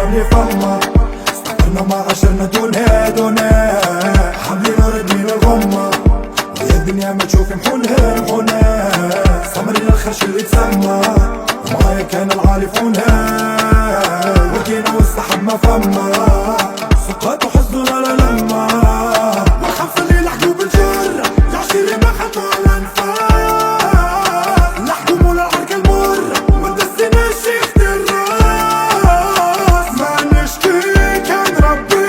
اللي فما استقرنا ما عشرنا دونها حاملين راكبين الغمة ويا الدنيا ما تشوف محونها صمرنا الخرش اللي تسمى ومعايا كان العارفونها ولقينا والسحب ما فما سقط وحزننا لا لما والخمسة اللي لحقوا بالجرة العشيرين ما خدوا على انفاس لحقوا مولا العرك المر ما دسناش يخت الراس ما نشكي كان ربي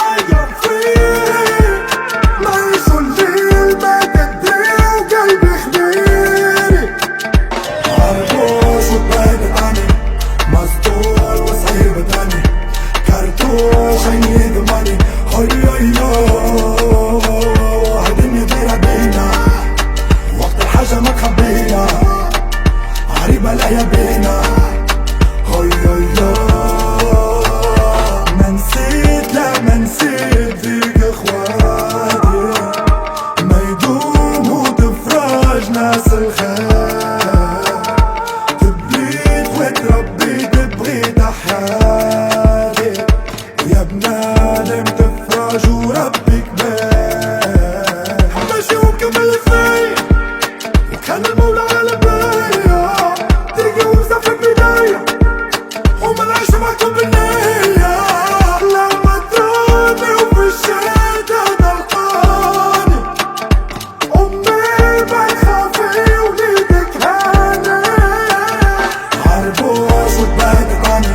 ايام فيه ما يصلي ما تدري وقلبي خبيري عربوش وبعد عني مسطول وصعيب تاني كرتوش عيني يضمني هيا هالدنيا دايرة بينا وقت الحاجة ما تخبينا عريبة لا يا بينا هيا ما نسيت لا ما نسيت فيك اخواتي ما يدوم وتفرج ناس الخير تبليت وتربيت بغيت حياتي ويا بنادم تفرج وربي كبير ماشي ومكمل فيا وكان المولى على بيا تلقى ومسافر في البداية وما نعيش معكم بالنية لما تراني وفي الشتا تلقاني أمي ما تخافي وليدك هاني عربوش وتبعدت عني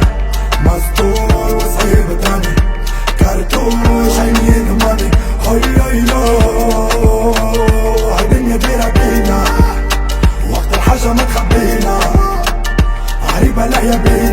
مسطول وصعيب تاني كرتوش عيني يضمني هيا هالدنيا دايرة بينا وقت الحاجة ما تخبينا عريبة لا يا بينا